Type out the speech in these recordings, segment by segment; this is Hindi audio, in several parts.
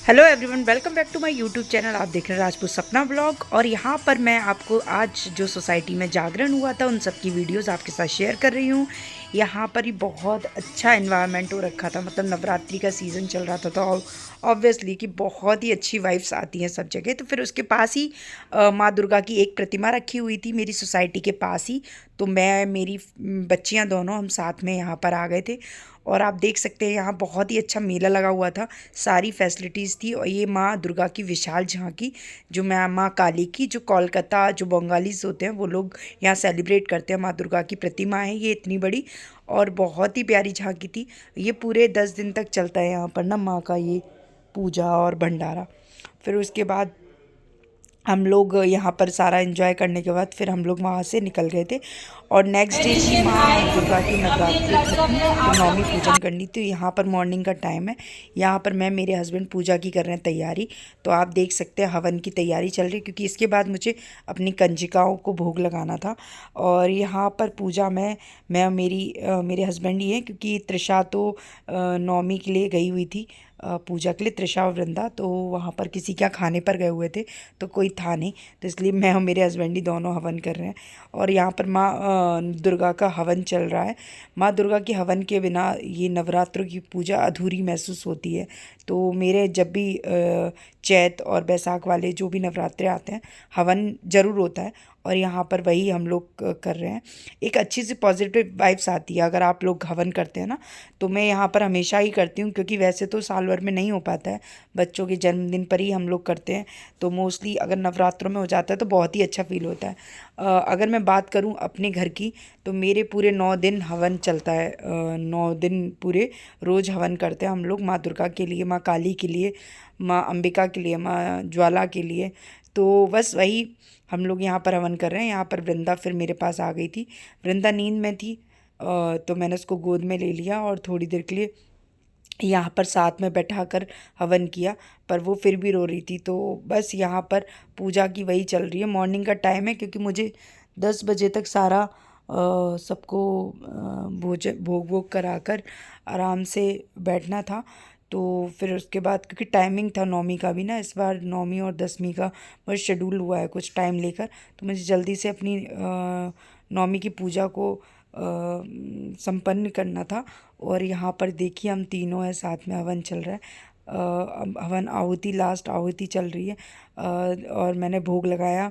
Hello everyone, welcome back to my YouTube channel. आप देख रहे हैं राजपूत सपना ब्लॉग। और यहाँ पर मैं आपको आज जो सोसाइटी में जागरण हुआ था उन सब की वीडियोस आपके साथ शेयर कर रही हूँ। यहाँ पर ही बहुत अच्छा एनवायरनमेंट हो रखा था, मतलब नवरात्रि का सीज़न चल रहा था तो ऑब्वियसली कि बहुत ही अच्छी वाइब्स आती हैं सब जगह। तो फिर उसके पास ही माँ दुर्गा की एक प्रतिमा रखी हुई थी मेरी सोसाइटी के पास ही। तो मैं मेरी बच्चियाँ दोनों हम साथ में यहाँ पर आ गए थे। और आप देख सकते हैं यहाँ बहुत ही अच्छा मेला लगा हुआ था, सारी फैसिलिटीज़ थी। और ये माँ दुर्गा की विशाल झांकी, जो माँ काली की, जो कोलकाता जो बंगालीज होते हैं वो लोग यहाँ सेलिब्रेट करते हैं, माँ दुर्गा की प्रतिमा है ये इतनी बड़ी और बहुत ही प्यारी झांकी थी। ये पूरे 10 दिन तक चलता है यहाँ पर ना माँ का ये पूजा और भंडारा। फिर उसके बाद हम लोग यहाँ पर सारा एंजॉय करने के बाद फिर हम लोग वहाँ से निकल गए थे। और नेक्स्ट डे की माँ दुर्गा की नवरात्रि खत्म, तो नौमी पूजन करनी थी। यहाँ पर मॉर्निंग का टाइम है, यहाँ पर मैं मेरे हस्बैंड पूजा की कर रहे हैं तैयारी। तो आप देख सकते हैं हवन की तैयारी चल रही है, क्योंकि इसके बाद मुझे अपनी कंजिकाओं को भोग लगाना था। और यहाँ पर पूजा में मैं मेरे हस्बैंड ही हैं, क्योंकि त्रिशा तो नौमी के लिए गई हुई थी पूजा के लिए, त्रिशा और वृंदा तो वहाँ पर किसी क्या खाने पर गए हुए थे तो कोई था नहीं, तो इसलिए मैं और मेरे हस्बैंड ही दोनों हवन कर रहे हैं। और यहाँ पर माँ दुर्गा का हवन चल रहा है। माँ दुर्गा के हवन के बिना ये नवरात्रों की पूजा अधूरी महसूस होती है। तो मेरे जब भी चैत और बैसाख वाले जो भी नवरात्रे आते हैं हवन ज़रूर होता है, और यहाँ पर वही हम लोग कर रहे हैं। एक अच्छी सी पॉजिटिव वाइब्स आती है अगर आप लोग हवन करते हैं ना। तो मैं यहाँ पर हमेशा ही करती हूँ, क्योंकि वैसे तो साल भर में नहीं हो पाता है, बच्चों के जन्मदिन पर ही हम लोग करते हैं। तो मोस्टली अगर नवरात्रों में हो जाता है तो बहुत ही अच्छा फील होता है। अगर मैं बात करूँ अपने घर की, तो मेरे पूरे 9 दिन हवन चलता है। 9 दिन पूरे रोज़ हवन करते हैं हम लोग, माँ दुर्गा के लिए, माँ काली के लिए, माँ अंबिका के लिए, माँ ज्वाला के लिए। तो बस वही हम लोग यहाँ पर हवन कर रहे हैं। यहाँ पर वृंदा फिर मेरे पास आ गई थी। वृंदा नींद में थी, तो मैंने उसको गोद में ले लिया और थोड़ी देर के लिए यहाँ पर साथ में बैठा कर हवन किया, पर वो फिर भी रो रही थी। तो बस यहाँ पर पूजा की वही चल रही है। मॉर्निंग का टाइम है, क्योंकि मुझे 10 बजे तक सारा सबको भोग वोग करा कर आराम से बैठना था। तो फिर उसके बाद, क्योंकि टाइमिंग था नौमी का भी ना, इस बार नौमी और 10वीं का बस शेड्यूल हुआ है कुछ टाइम लेकर, तो मुझे जल्दी से अपनी नौमी की पूजा को संपन्न करना था। और यहाँ पर देखिए हम तीनों हैं साथ में, हवन चल रहा है। हवन आहुति, लास्ट आहुति चल रही है। और मैंने भोग लगाया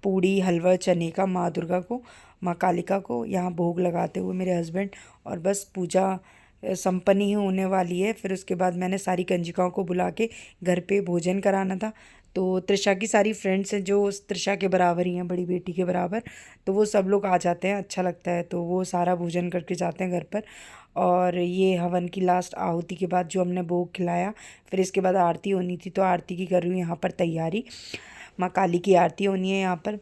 पूड़ी हलवा चने का माँ दुर्गा को, माँ कालिका को, यहाँ भोग लगाते हुए मेरे हस्बैंड। और बस पूजा संपन्न ही होने वाली है। फिर उसके बाद मैंने सारी कंजिकाओं को बुला के घर पे भोजन कराना था। तो त्रिशा की सारी फ्रेंड्स हैं जो त्रिशा के बराबर ही हैं, बड़ी बेटी के बराबर, तो वो सब लोग आ जाते हैं, अच्छा लगता है। तो वो सारा भोजन करके जाते हैं घर पर। और ये हवन की लास्ट आहुति के बाद जो हमने भोग खिलाया, फिर इसके बाद आरती होनी थी, तो आरती की कर रही हूँ यहाँ पर तैयारी। माँ काली की आरती होनी है यहाँ पर।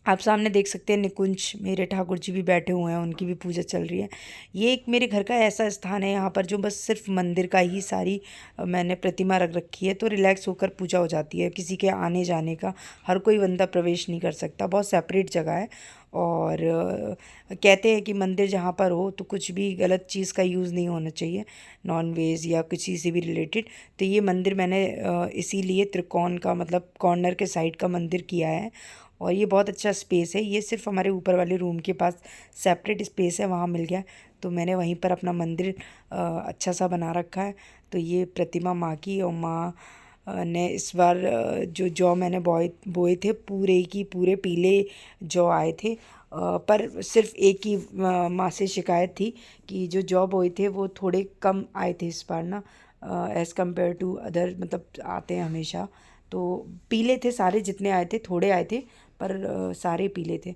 आप सामने देख सकते हैं निकुंज मेरे ठाकुर जी भी बैठे हुए हैं, उनकी भी पूजा चल रही है। ये एक मेरे घर का ऐसा स्थान है यहाँ पर जो बस सिर्फ मंदिर का ही सारी मैंने प्रतिमा रख रखी है, तो रिलैक्स होकर पूजा हो जाती है। किसी के आने जाने का हर कोई बंदा प्रवेश नहीं कर सकता, बहुत सेपरेट जगह है। और कहते हैं कि मंदिर जहाँ पर हो तो कुछ भी गलत चीज़ का यूज़ नहीं होना चाहिए, नॉन वेज या किसी से भी रिलेटेड। तो ये मंदिर मैंने इसीलिए त्रिकोण का मतलब कॉर्नर के साइड का मंदिर किया है। और ये बहुत अच्छा स्पेस है, ये सिर्फ हमारे ऊपर वाले रूम के पास सेपरेट स्पेस है, वहाँ मिल गया तो मैंने वहीं पर अपना मंदिर अच्छा सा बना रखा है। तो ये प्रतिमा माँ की, और माँ ने इस बार जो जौ मैंने बोए थे पूरे की पूरे पीले जौ आए थे। पर सिर्फ एक ही माँ से शिकायत थी कि जो जौ बोए थे वो थोड़े कम आए थे इस बार ना, एज़ कम्पेयर टू अदर, मतलब आते हैं हमेशा। तो पीले थे सारे जितने आए थे, थोड़े आए थे पर सारे पीले थे।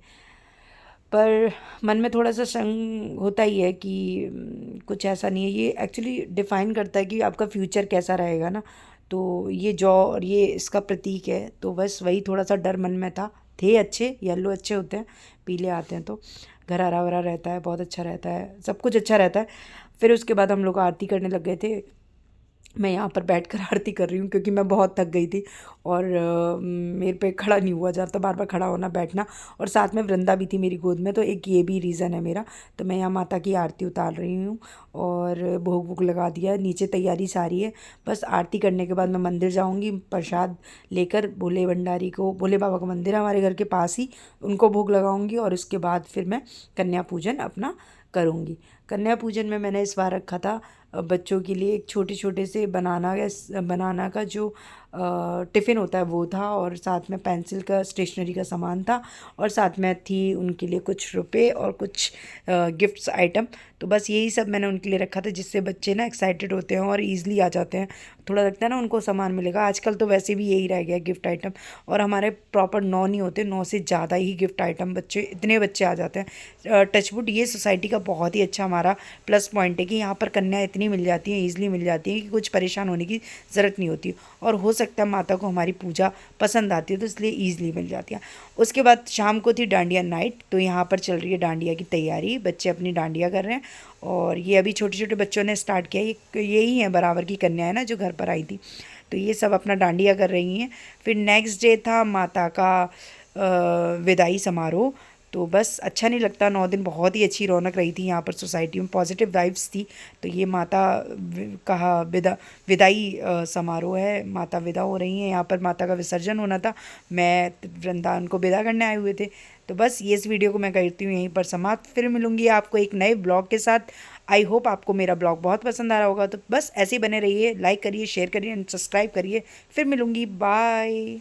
पर मन में थोड़ा सा संग होता ही है कि कुछ ऐसा नहीं है, ये एक्चुअली डिफ़ाइन करता है कि आपका फ्यूचर कैसा रहेगा ना। तो ये जौ और ये इसका प्रतीक है, तो बस वही थोड़ा सा डर मन में था। थे अच्छे, येलो अच्छे होते हैं, पीले आते हैं तो घर हरा भरा रहता है, बहुत अच्छा रहता है, सब कुछ अच्छा रहता है। फिर उसके बाद हम लोग आरती करने लग गए थे। मैं यहाँ पर बैठकर आरती कर रही हूँ क्योंकि मैं बहुत थक गई थी और मेरे पे खड़ा नहीं हुआ जाता, बार बार खड़ा होना बैठना, और साथ में वृंदा भी थी मेरी गोद में, तो एक ये भी रीज़न है मेरा। तो मैं यहाँ माता की आरती उतार रही हूँ और भोग वोग लगा दिया, नीचे तैयारी सारी है। बस आरती करने के बाद मैं मंदिर जाऊँगी, प्रसाद लेकर भोले भंडारी को, भोले बाबा का मंदिर है हमारे घर के पास ही, उनको भोग लगाऊँगी और उसके बाद फिर मैं कन्या पूजन अपना करूँगी। कन्या पूजन में मैंने इस बार रखा था बच्चों के लिए एक छोटे छोटे से बनाना का जो टिफ़िन होता है वो था, और साथ में पेंसिल का स्टेशनरी का सामान था, और साथ में थी उनके लिए कुछ रुपए और कुछ गिफ्ट्स आइटम। तो बस यही सब मैंने उनके लिए रखा था जिससे बच्चे ना एक्साइटेड होते हैं और ईज़िली आ जाते हैं। थोड़ा लगता है ना उनको सामान मिलेगा, आजकल तो वैसे भी यही रह गया गिफ्ट आइटम। और हमारे प्रॉपर 9 नहीं होते, 9 से ज़्यादा ही गिफ्ट आइटम, बच्चे इतने बच्चे आ जाते हैं। टचवुड ये सोसाइटी का बहुत ही अच्छा हमारा प्लस पॉइंट है कि यहाँ पर कन्या इतनी मिल जाती है, ईज़िली मिल जाती है कि कुछ परेशान होने की ज़रूरत नहीं होती। और हो सकता है माता को हमारी पूजा पसंद आती है तो इसलिए ईज़िली मिल जाती है। उसके बाद शाम को थी डांडिया नाइट, तो यहाँ पर चल रही है डांडिया की तैयारी, बच्चे अपनी डांडिया कर रहे हैं। और ये अभी छोटे छोटे बच्चों ने स्टार्ट किया, ये यही है बराबर की कन्या है ना जो घर पर आई थी, तो ये सब अपना डांडिया कर रही हैं। फिर नेक्स्ट डे था माता का विदाई समारोह। तो बस अच्छा नहीं लगता, 9 दिन बहुत ही अच्छी रौनक रही थी यहाँ पर सोसाइटी में, पॉजिटिव वाइब्स थी। तो ये माता कहा विदाई समारोह है, माता विदा हो रही हैं, यहाँ पर माता का विसर्जन होना था, मैं वृंदावन को विदा करने आए हुए थे। तो बस ये इस वीडियो को मैं करती हूँ यहीं पर समाप्त, फिर मिलूँगी आपको एक नए ब्लॉग के साथ। आई होप आपको मेरा ब्लॉग बहुत पसंद आ रहा होगा, तो बस ऐसे ही बने रहिए, लाइक करिए, शेयर करिए एंड सब्सक्राइब करिए। फिर मिलूँगी, बाय।